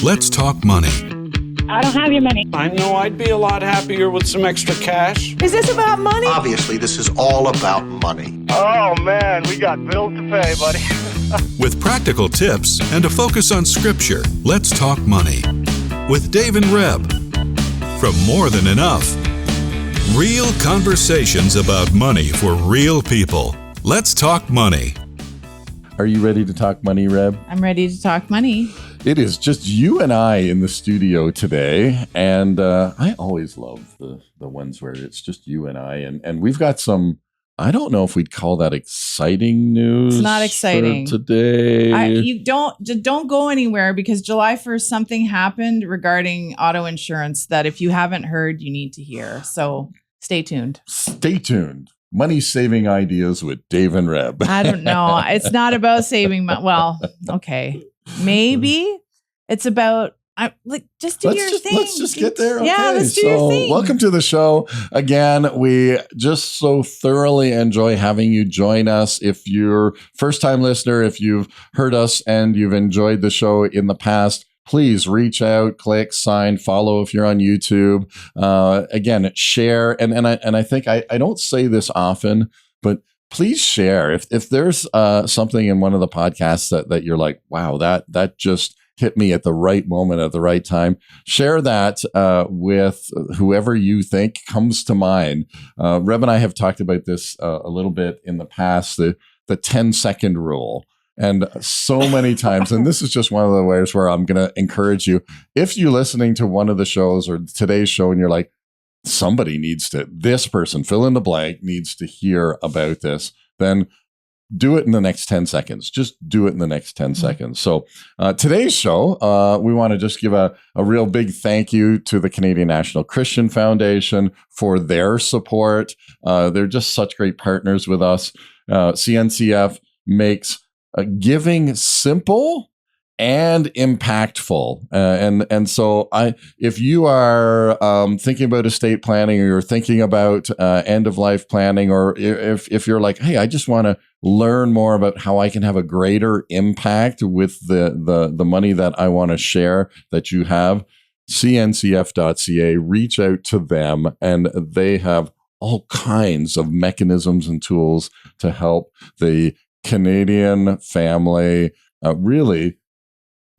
Let's talk money. I don't have your money. I know I'd be a lot happier with some extra cash. Is this about money? Obviously, this is all about money. Oh, man, we got bills to pay, buddy. With practical tips and a focus on scripture, let's talk money. With Dave and Reb. From More Than Enough. Real conversations about money for real people. Let's talk money. Are you ready to talk money, Reb? I'm ready to talk money. It is just you and I in the studio today, and I always love the ones where it's just you and I, and we've got some, I don't know if we'd call that exciting news. It's not exciting today. You don't go anywhere, because July 1st, something happened regarding auto insurance that if you haven't heard, you need to hear. So stay tuned. Stay tuned. Money saving ideas with Dave and Reb. I don't know. It's not about saving money. Well, okay. Maybe it's about just do your thing. Let's just get there. Okay. Yeah, let's do your thing. Welcome to the show. Again, we just so thoroughly enjoy having you join us. If you're first-time listener, if you've heard us and you've enjoyed the show in the past, please reach out, click, sign, follow if you're on YouTube. Again, share. And I think I don't say this often, but please share. If there's something in one of the podcasts that you're like, wow, that just hit me at the right moment, at the right time, share that with whoever you think comes to mind. Reb and I have talked about this a little bit in the past, the 10-second rule. And so many times, and this is just one of the ways where I'm going to encourage you, if you're listening to one of the shows or today's show and you're like, this person, fill in the blank, needs to hear about this, then do it in the next 10 seconds. Just do it in the next 10 seconds. So today's show, we want to just give a real big thank you to the Canadian National Christian Foundation for their support. They're just such great partners with us. CNCF makes giving simple and impactful. And so if you are thinking about estate planning, or you're thinking about end of life planning, or if you're like, hey, I just want to learn more about how I can have a greater impact with the money that I want to share that you have, cncf.ca, reach out to them, and they have all kinds of mechanisms and tools to help the Canadian family really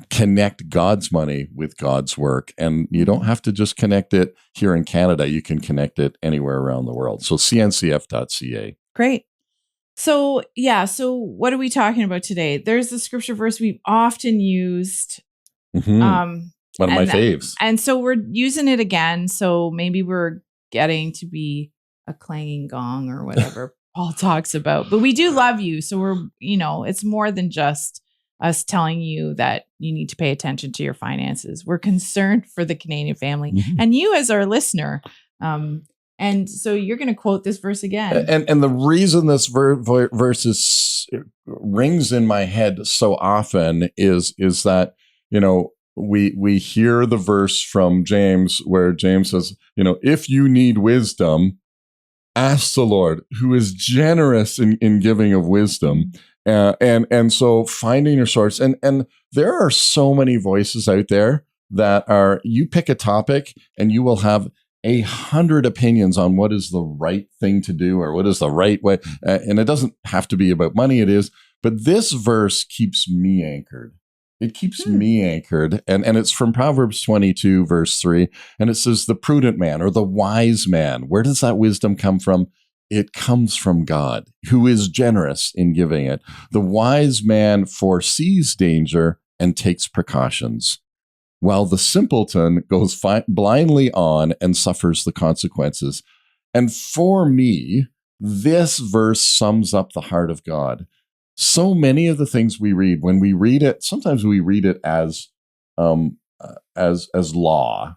connect God's money with God's work. And you don't have to just connect it here in Canada. You can connect it anywhere around the world. So cncf.ca. Great. So what are we talking about today? There's the scripture verse we've often used. Mm-hmm. One of my faves. And so we're using it again. So maybe we're getting to be a clanging gong or whatever Paul talks about. But we do love you. So we're, it's more than just us telling you that you need to pay attention to your finances. We're concerned for the Canadian family and you as our listener. And so you're going to quote this verse again. And the reason this verse rings in my head so often is that, we hear the verse from James where James says, if you need wisdom, ask the Lord, who is generous in giving of wisdom. And so finding your source, and there are so many voices out there that are, you pick a topic and you will have 100 opinions on what is the right thing to do or what is the right way. And it doesn't have to be about money, it is. But this verse keeps me anchored. It keeps me anchored. And it's from Proverbs 22, verse 3. And it says, the prudent man or the wise man, where does that wisdom come from? It comes from God, who is generous in giving it. The wise man foresees danger and takes precautions, while the simpleton goes blindly on and suffers the consequences. And for me, this verse sums up the heart of God. So many of the things we read, when we read it, sometimes we read it as law.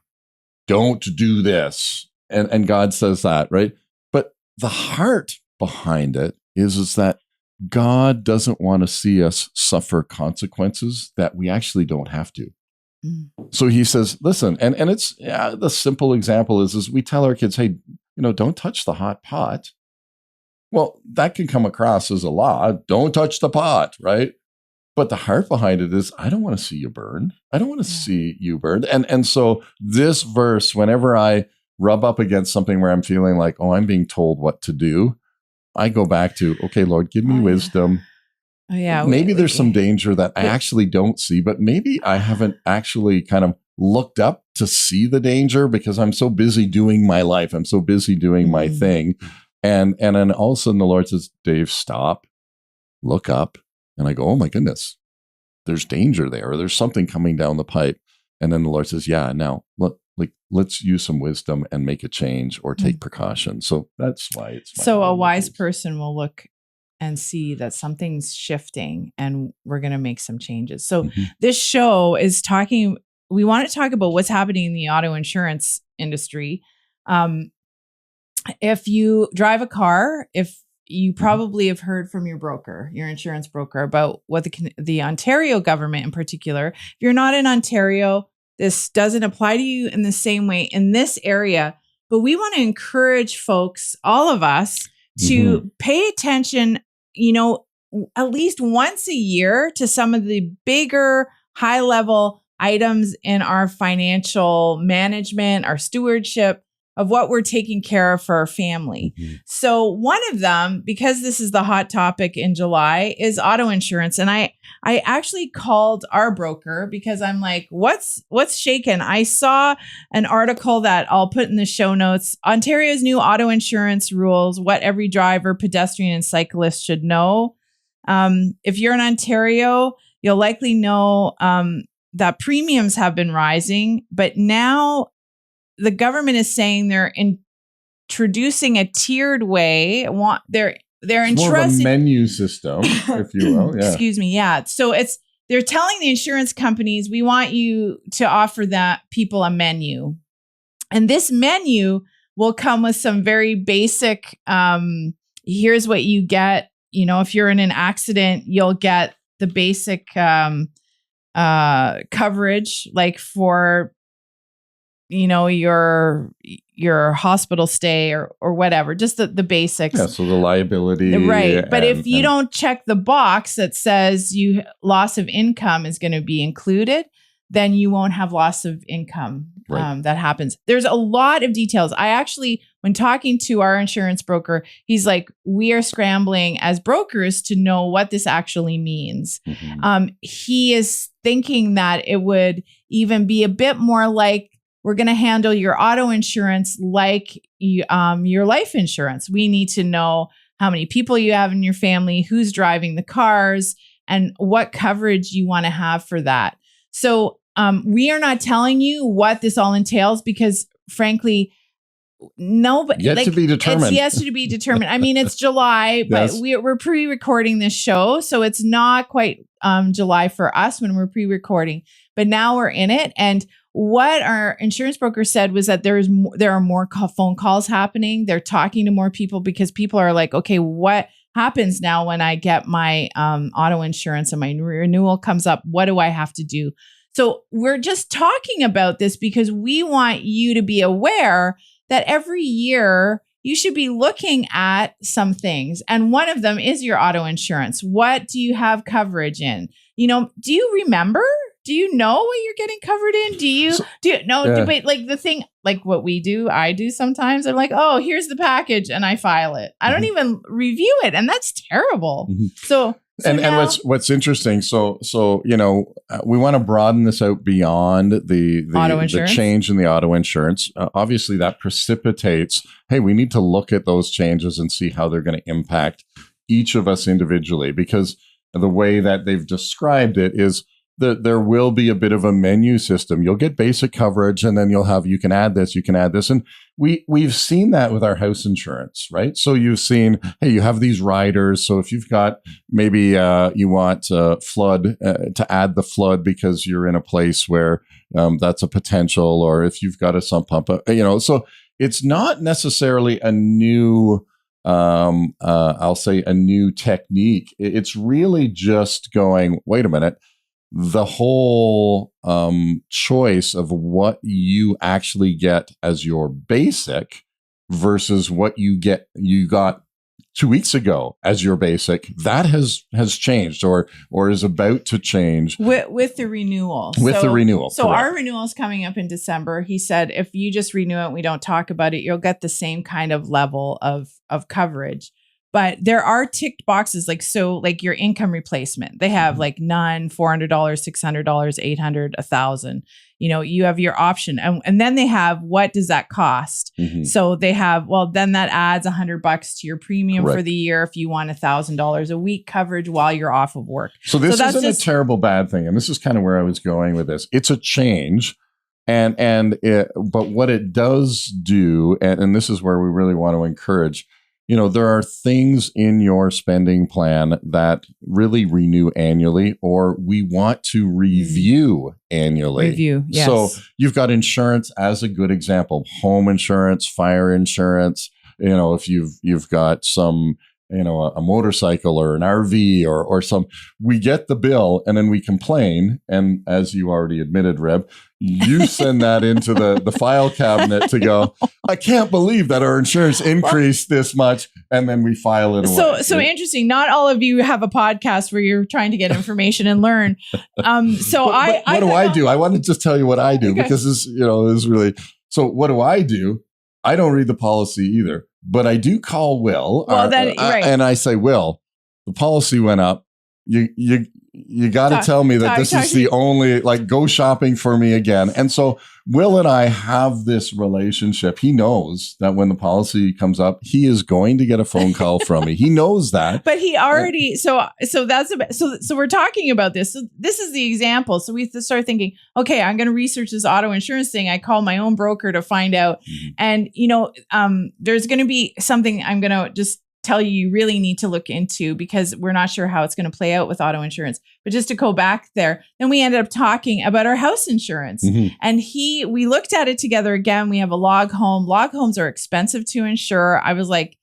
Don't do this. And God says that, right? But the heart behind it is that God doesn't want to see us suffer consequences that we actually don't have to. So he says, listen, and it's the simple example is we tell our kids, hey, don't touch the hot pot. Well, that can come across as a law. Don't touch the pot, right? But the heart behind it is, I don't want to see you burn. I don't want to see you burn. And so this verse, whenever I rub up against something where I'm feeling like, oh, I'm being told what to do, I go back to, okay, Lord, give me wisdom. Maybe there's some danger that I actually don't see, but maybe I haven't actually kind of looked up to see the danger because I'm so busy doing my life. I'm so busy doing my thing. And then all of a sudden the Lord says, Dave, stop, look up. And I go, oh my goodness, there's danger there. Or there's something coming down the pipe. And then the Lord says, yeah, now let's use some wisdom and make a change or take precaution. So that's why it's. So a wise person will look and see that something's shifting and we're going to make some changes. So this show is talking, we want to talk about what's happening in the auto insurance industry. If you drive a car, if you probably have heard from your broker, your insurance broker, about what the Ontario government in particular, if you're not in Ontario, this doesn't apply to you in the same way in this area, but we want to encourage folks, all of us, to pay attention, at least once a year to some of the bigger high level items in our financial management, our stewardship of what we're taking care of for our family. So one of them, because this is the hot topic in July, is auto insurance. And I actually called our broker because I'm like, what's shaken? I saw an article that I'll put in the show notes. Ontario's new auto insurance rules, what every driver, pedestrian, and cyclist should know. If you're in Ontario, you'll likely know that premiums have been rising, but now the government is saying they're introducing a tiered way. They're it's more of a menu system, if you will. Yeah. Excuse me. Yeah. So they're telling the insurance companies, we want you to offer that people a menu, and this menu will come with some very basic. Here's what you get. If you're in an accident, you'll get the basic coverage, like for your hospital stay or whatever, just the basics. Yeah, so the liability. Right. But if you don't check the box that says loss of income is going to be included, then you won't have loss of income. Right. That happens. There's a lot of details. I actually, when talking to our insurance broker, he's like, we are scrambling as brokers to know what this actually means. He is thinking that it would even be a bit more like, we're going to handle your auto insurance like your life insurance. We need to know how many people you have in your family, who's driving the cars, and what coverage you want to have for that. So we are not telling you what this all entails because, frankly, nobody yet to be determined. It's yet to be determined. I mean, it's July, but we're pre-recording this show, so it's not quite July for us when we're pre-recording. But now we're in it, and what our insurance broker said was that there are more phone calls happening. They're talking to more people because people are like, okay, what happens now when I get my auto insurance and my renewal comes up? What do I have to do? So we're just talking about this because we want you to be aware that every year you should be looking at some things. And one of them is your auto insurance. What do you have coverage in? Do you remember? Do you know what you're getting covered in? But like the thing, like what I do sometimes, I'm like, oh, here's the package and I file it. I don't even review it. And that's terrible. So and what's interesting, so we want to broaden this out beyond the change in the auto insurance. Obviously, that precipitates, hey, we need to look at those changes and see how they're going to impact each of us individually, because the way that they've described it is that there will be a bit of a menu system. You'll get basic coverage, and then you can add this, and we've seen that with our house insurance, right? So you've seen, hey, you have these riders. So if you've got maybe you want flood to add the flood because you're in a place where that's a potential, or if you've got a sump pump, so it's not necessarily a new. I'll say a new technique. It's really just going, wait a minute. The whole choice of what you actually get as your basic versus what you got 2 weeks ago as your basic. That has changed or is about to change with the renewal. So correct. our renewal is coming up in December. He said if you just renew it and we don't talk about it, you'll get the same kind of level of coverage. But there are ticked boxes like your income replacement. They have like none, $400, $600, $800, $1,000. You have your option. And then they have, what does that cost? So they have, then that adds $100 to your premium for the year if you want $1,000 a week coverage while you're off of work. So this isn't a terrible bad thing. And this is kind of where I was going with this. It's a change. But what it does do, and this is where we really want to encourage, there are things in your spending plan that really renew annually, or we want to review annually. Yes. So you've got insurance as a good example: home insurance, fire insurance. If you've got some, a motorcycle or an RV or some, we get the bill and then we complain. And as you already admitted, Reb, you send that into the file cabinet to go, I can't believe that our insurance increased this much. And then we file it away. So interesting. Not all of you have a podcast where you're trying to get information and learn. What do I do? I want to just tell you what I do, because this is really, so what do? I don't read the policy either. But I do call Will, and I say, Will, the policy went up. You got to tell me that this is the only, go shopping for me again. And so Will and I have this relationship. He knows that when the policy comes up, he is going to get a phone call from me. He knows that. But he already, so we're talking about this. So this is the example. So we have to start thinking, okay, I'm going to research this auto insurance thing. I call my own broker to find out. And, there's going to be something I'm going to just tell you really need to look into, because we're not sure how it's going to play out with auto insurance. But just to go back there, then we ended up talking about our house insurance. And we looked at it together again. We have a log home. Log homes are expensive to insure. I was like,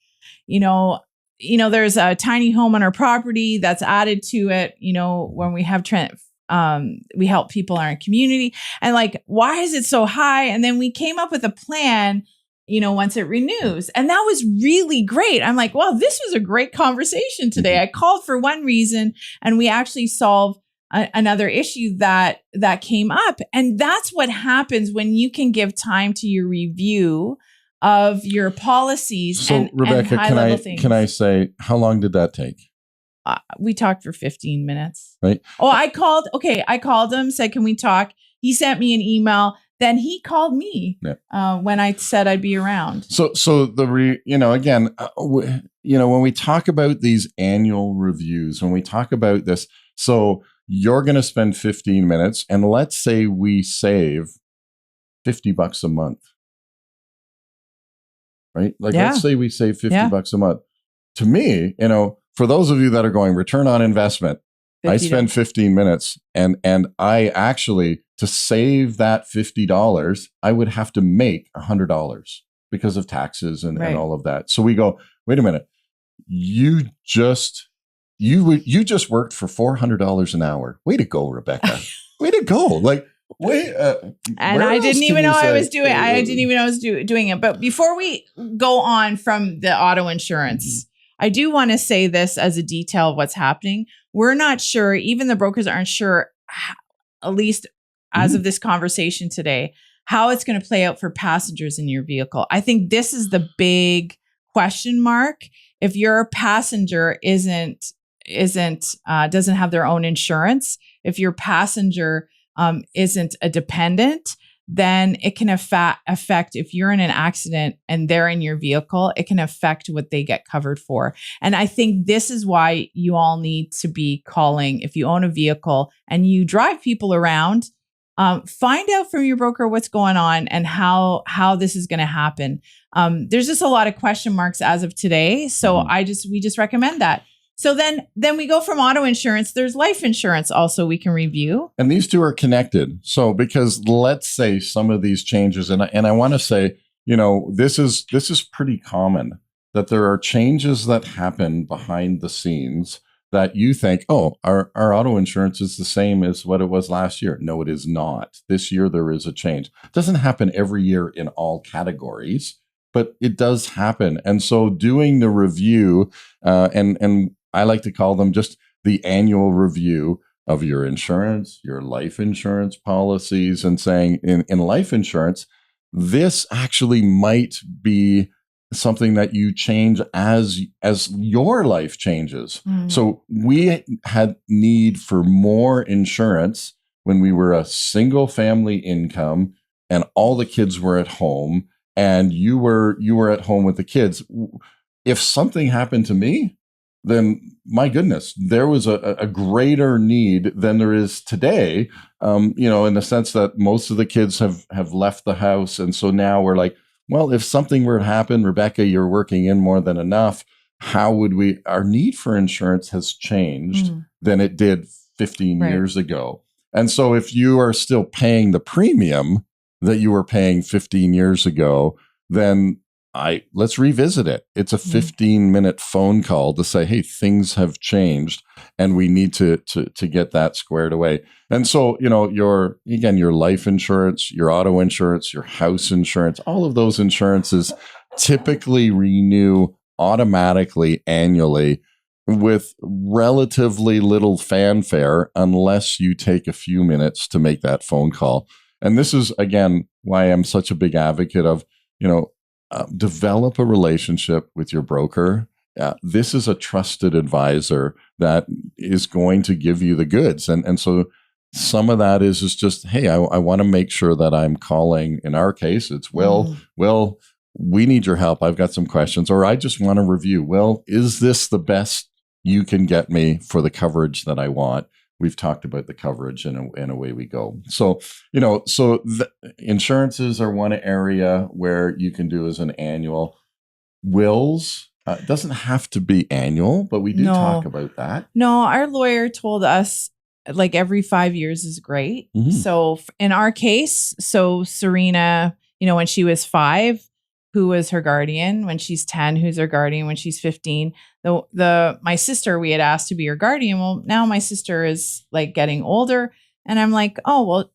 there's a tiny home on our property that's added to it. When we have we help people in our community, and why is it so high? And then we came up with a plan, once it renews. And that was really great. I'm like, well, this was a great conversation today. I called for one reason, and we actually solved another issue that came up. And that's what happens when you can give time to your review of your policies. So Rebecca, can I say, how long did that take? We talked for 15 minutes. Right. Oh, I called him, said, can we talk? He sent me an email. Then he called me when I said I'd be around. So when we talk about these annual reviews, when we talk about this, so you're going to spend 15 minutes, and let's say we save $50 a month, right? Let's say we save $50 a month. To me, for those of you that are going return on investment, I spend 15 minutes and I actually, to save that $50, I would have to make $100 because of taxes and all of that. So we go, wait a minute, you just worked for $400 an hour. Way to go, Rebecca. Way to go. And I didn't even know I was doing. I didn't even know I was doing it. But before we go on from the auto insurance, I do want to say this as a detail of what's happening. We're not sure. Even the brokers aren't sure, at least as of this conversation today, how it's going to play out for passengers in your vehicle. I think this is the big question mark. If your passenger doesn't have their own insurance, if your passenger isn't a dependent, then it can affect, if you're in an accident and they're in your vehicle, it can affect what they get covered for. And I think this is why you all need to be calling. If you own a vehicle and you drive people around, find out from your broker what's going on and how this is going to happen. There's just a lot of question marks as of today. So we just recommend that. So then we go from auto insurance. There's life insurance also we can review. And these two are connected. So because let's say some of these changes, and I want to say, this is pretty common that there are changes that happen behind the scenes that you think, oh, our auto insurance is the same as what it was last year. No, it is not. This year there is a change. It doesn't happen every year in all categories. but it does happen. And so doing the review, and I like to call them just the annual review of your insurance, your life insurance policies, and saying in life insurance, this actually might be something that you change as your life changes. So we had need for more insurance when we were a single family income and all the kids were at home and you were at home with the kids. If something happened to me, then my goodness, there was a greater need than there is today. In the sense that most of the kids have left the house. And so now we're like, well, if something were to happen, Rebecca, you're working in more than enough. How would our need for insurance has changed than it did 15 years ago. And so if you are still paying the premium that you were paying 15 years ago, then let's revisit it. It's a 15-minute phone call to say, hey, things have changed and we need to get that squared away. And so, your life insurance, your auto insurance, your house insurance, all of those insurances typically renew automatically annually with relatively little fanfare unless you take a few minutes to make that phone call. And this is, again, why I'm such a big advocate of, develop a relationship with your broker. This is a trusted advisor that is going to give you the goods. And so some of that is just, hey, I want to make sure that I'm calling. In our case, it's, well, we need your help. I've got some questions. Or I just want to review. Well, is this the best you can get me for the coverage that I want? We've talked about the coverage and away we go. So, the insurances are one area where you can do as an annual. Wills doesn't have to be annual, but we do talk about that. No, our lawyer told us like every 5 years is great. So in our case, Serena, when she was 5, who was her guardian? When she's 10, who's her guardian? When she's 15, my sister, we had asked to be her guardian. Well, now my sister is like getting older, and I'm like, oh, well,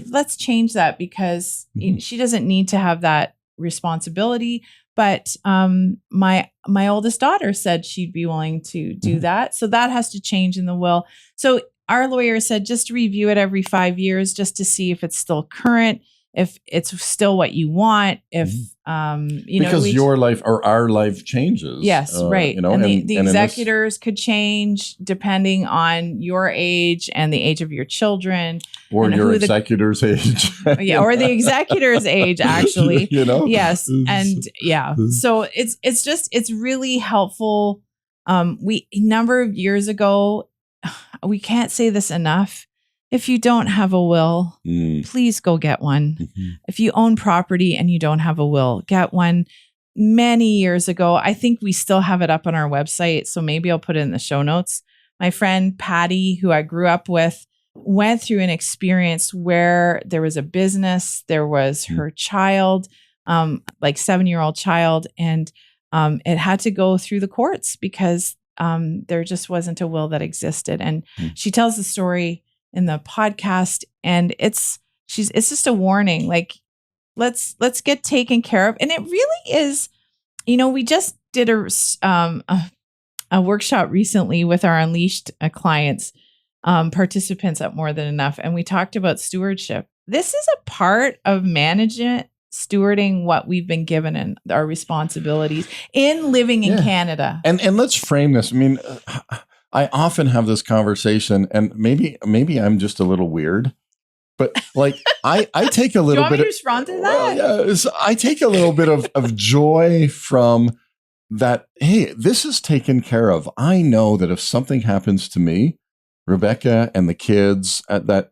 let's change that because she doesn't need to have that responsibility. But my oldest daughter said she'd be willing to do that, so that has to change in the will. So our lawyer said just review it every 5 years just to see if it's still current, if it's still what you want, if because your life or our life changes. Yes, right. And the executors could change depending on your age and the age of your children, or your executor's age. Or the executor's age, actually. Yes, and so it's really helpful. A number of years ago, we can't say this enough. If you don't have a will, please go get one. If you own property and you don't have a will, get one. Many years ago, I think we still have it up on our website, so maybe I'll put it in the show notes. My friend Patty, who I grew up with, went through an experience where there was a business, there was her child, like 7-year-old child, and it had to go through the courts because there just wasn't a will that existed. And she tells the story in the podcast, and it's just a warning, like let's get taken care of. And it really is, we just did a workshop recently with our Unleashed clients, participants at More Than Enough, and we talked about stewardship. This is a part of management, stewarding what we've been given and our responsibilities in living in Canada. And let's frame this. I mean, I often have this conversation, and maybe I'm just a little weird, but like I take a little bit. Do you want me to respond to that? So I take a little bit of joy from that. Hey, this is taken care of. I know that if something happens to me, Rebecca and the kids, that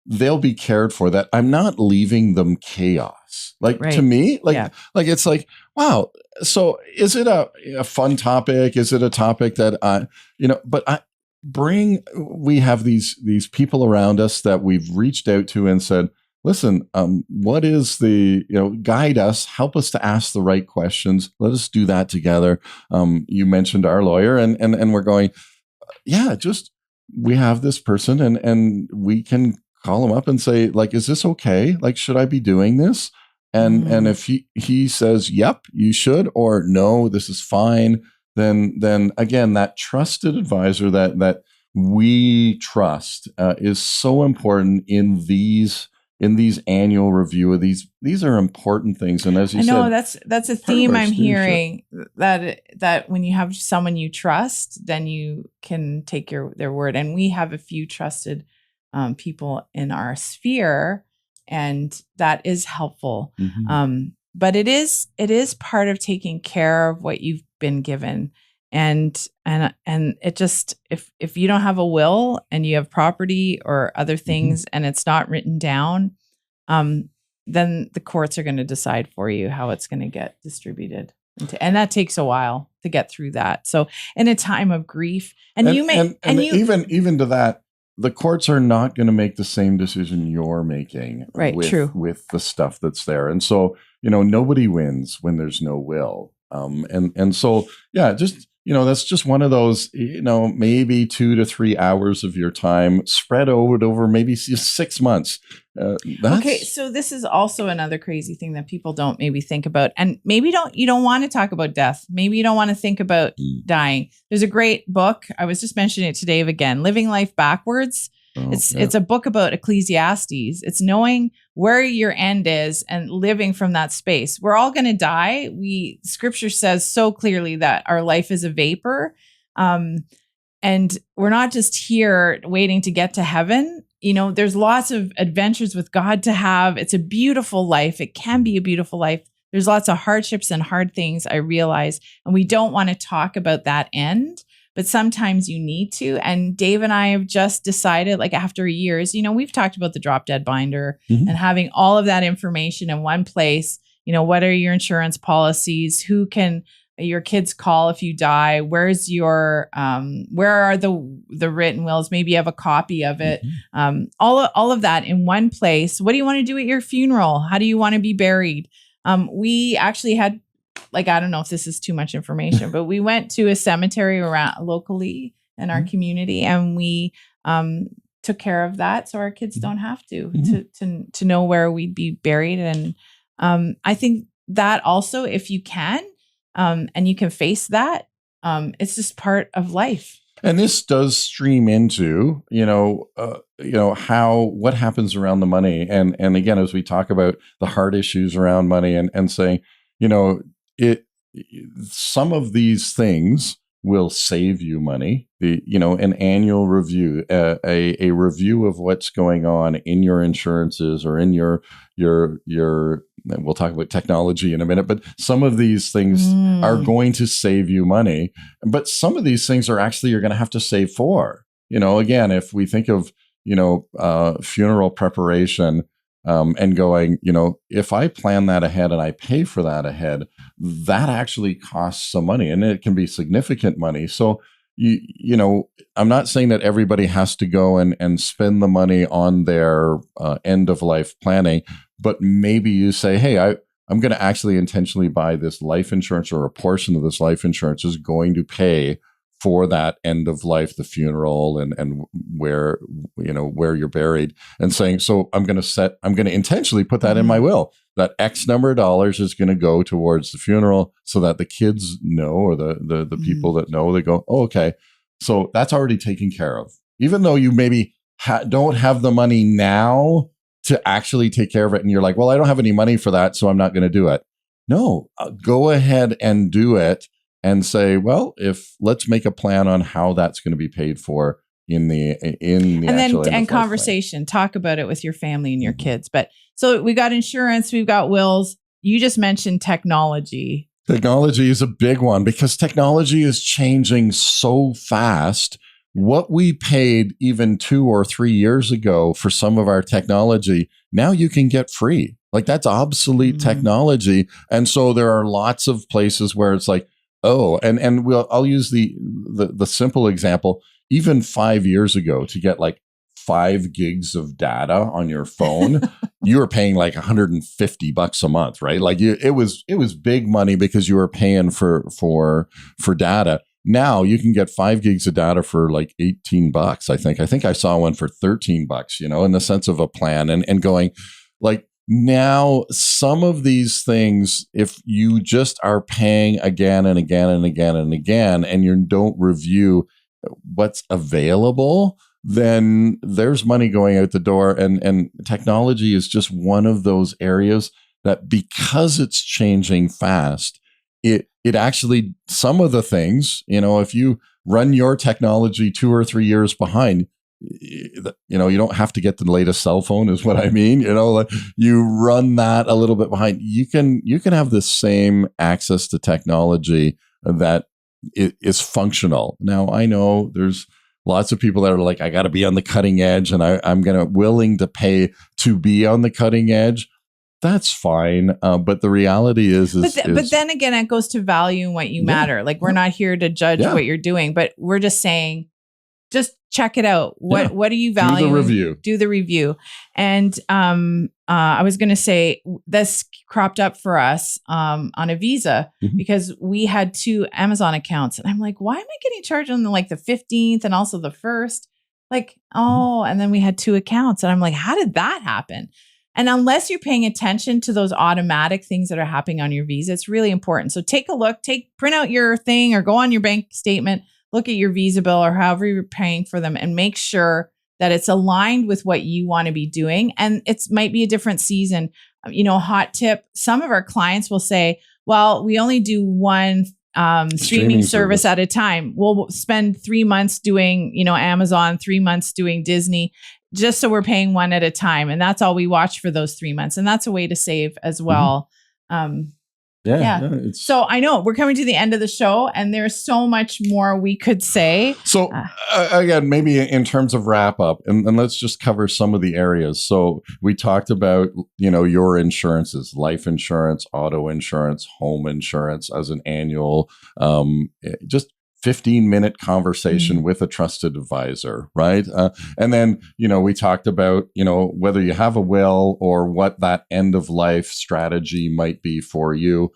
they'll be cared for. That I'm not leaving them chaos. Like to me, like it's like, wow. So is it a fun topic? Is it a topic that but we have these people around us that we've reached out to and said, listen, what is guide us, help us to ask the right questions. Let us do that together. You mentioned our lawyer and we're going, we have this person and we can call them up and say, like, is this okay? Like, should I be doing this? And if he says, yep, you should, or no, this is fine, then again, that trusted advisor that we trust is so important in these annual review of these are important things. And as you said, that's a theme I'm hearing, that when you have someone you trust, then you can take their word. And we have a few trusted people in our sphere, and that is helpful. But it is part of taking care of what you've been given. And it just, if you don't have a will and you have property or other things and it's not written down, then the courts are going to decide for you how it's going to get distributed. And that takes a while to get through that. So in a time of grief, even to that, the courts are not going to make the same decision you're making, right? With the stuff that's there. And so, nobody wins when there's no will. And so, just, that's just one of those, maybe 2 to 3 hours of your time spread over maybe 6 months. Okay. So this is also another crazy thing that people don't maybe think about. And maybe you don't want to talk about death. Maybe you don't want to think about dying. There's a great book. I was just mentioning it to Dave again, Living Life Backwards. It's a book about Ecclesiastes. It's knowing where your end is and living from that space. We're all going to die. Scripture says so clearly that our life is a vapor. And we're not just here waiting to get to heaven. There's lots of adventures with God to have. It's a beautiful life. It can be a beautiful life. There's lots of hardships and hard things, I realize. And we don't want to talk about that end. But sometimes you need to. And Dave and I have just decided, like after years, we've talked about the drop dead binder and having all of that information in one place. What are your insurance policies? Who can your kids call if you die? Where's your, where are the written wills? Maybe you have a copy of it. All of that in one place. What do you want to do at your funeral? How do you want to be buried? We actually had, I don't know if this is too much information, but we went to a cemetery around locally in our community, and we took care of that, so our kids don't have to know where we'd be buried. And I think that also, if you can, and you can face that, it's just part of life. And this does stream into, what happens around the money, and again, as we talk about the hard issues around money, and saying, some of these things will save you money. An annual review, a review of what's going on in your insurances or in your. We'll talk about technology in a minute, but some of these things are going to save you money. But some of these things are actually you're going to have to save for. Again, if we think of funeral preparation. And going, if I plan that ahead and I pay for that ahead, that actually costs some money, and it can be significant money. So, I'm not saying that everybody has to go and spend the money on their end of life planning, but maybe you say, hey, I'm going to actually intentionally buy this life insurance, or a portion of this life insurance is going to pay for that end of life, the funeral, and where you're buried, and saying, so I'm going to intentionally put that in my will, that X number of dollars is going to go towards the funeral, so that the kids know, or the people that know, they go, oh, okay, so that's already taken care of. Even though you maybe don't have the money now to actually take care of it, and you're like, well, I don't have any money for that, so I'm not going to do it. No, go ahead and do it. And say, well, let's make a plan on how that's going to be paid for in the and conversation. Talk about it with your family and your kids. But so we got insurance, we've got wills. You just mentioned technology. Technology is a big one, because technology is changing so fast. What we paid even 2 or 3 years ago for some of our technology, now you can get free. Like, that's obsolete technology. And so there are lots of places where it's like, oh, and I'll use the simple example. Even 5 years ago, to get like 5 gigs of data on your phone, you were paying like $150 a month, right? Like it was big money, because you were paying for data. Now you can get 5 gigs of data for like $18. I think I saw one for $13, in the sense of a plan, and going like, now some of these things, if you just are paying again and again and again and again, and you don't review what's available, then there's money going out the door. And technology is just one of those areas that, because it's changing fast, it actually, some of the things, if you run your technology 2 or 3 years behind, you don't have to get the latest cell phone is what I mean. You run that a little bit behind. You can have the same access to technology that is functional. Now, I know there's lots of people that are like, I got to be on the cutting edge, and I'm willing to pay to be on the cutting edge. That's fine. But the reality is but then again, it goes to value and what you matter. Like, we're not here to judge what you're doing, but we're just saying, just check it out. What do you value? Do the review. And I was going to say, this cropped up for us on a Visa because we had 2 Amazon accounts. And I'm like, why am I getting charged on the 15th and also the 1st? And then we had 2 accounts. And I'm like, how did that happen? And unless you're paying attention to those automatic things that are happening on your Visa, it's really important. So take a look, print out your thing or go on your bank statement, look at your Visa bill or however you're paying for them, and make sure that it's aligned with what you want to be doing. And it might be a different season. Hot tip, some of our clients will say, well, we only do one streaming service at a time. We'll spend 3 months doing, Amazon, 3 months doing Disney, just so we're paying one at a time. And that's all we watch for those 3 months. And that's a way to save as well. So I know we're coming to the end of the show, and there's so much more we could say. So again, maybe in terms of wrap up, and let's just cover some of the areas. So we talked about, your insurances, life insurance, auto insurance, home insurance as an annual, just 15-minute conversation with a trusted advisor, right? And then, we talked about, whether you have a will or what that end of life strategy might be for you.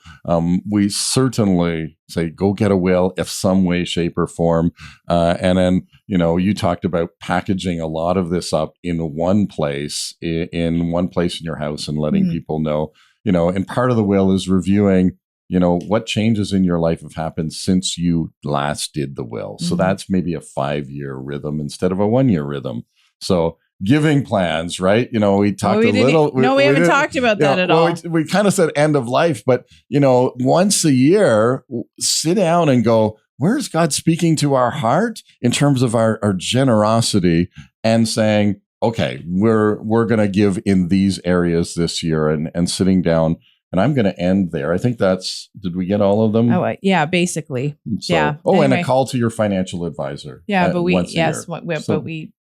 We certainly say, go get a will if some way, shape, or form. And then, you talked about packaging a lot of this up in one place in your house and letting people know, and part of the will is reviewing, what changes in your life have happened since you last did the will. So that's maybe a 5-year rhythm instead of a 1-year rhythm. So giving plans, right? We talked a little. We haven't talked about that at all. We kind of said end of life, but, once a year, sit down and go, where's God speaking to our heart in terms of our generosity, and saying, okay, we're going to give in these areas this year, and sitting down. And I'm going to end there. I think did we get all of them? Oh, yeah, basically. So, anyway. And a call to your financial advisor. Yeah, but we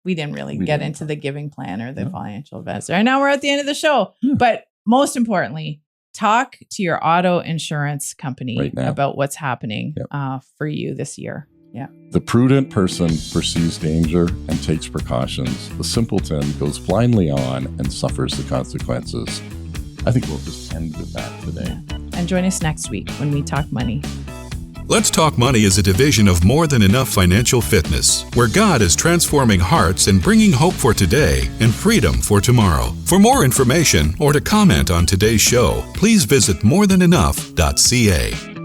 didn't really get into the giving plan or the financial advisor. And now we're at the end of the show. Yeah. But most importantly, talk to your auto insurance company about what's happening for you this year. Yeah. The prudent person perceives danger and takes precautions. The simpleton goes blindly on and suffers the consequences. I think we'll just end with that today. And join us next week when we talk money. Let's Talk Money is a division of More Than Enough Financial Fitness, where God is transforming hearts and bringing hope for today and freedom for tomorrow. For more information or to comment on today's show, please visit morethanenough.ca.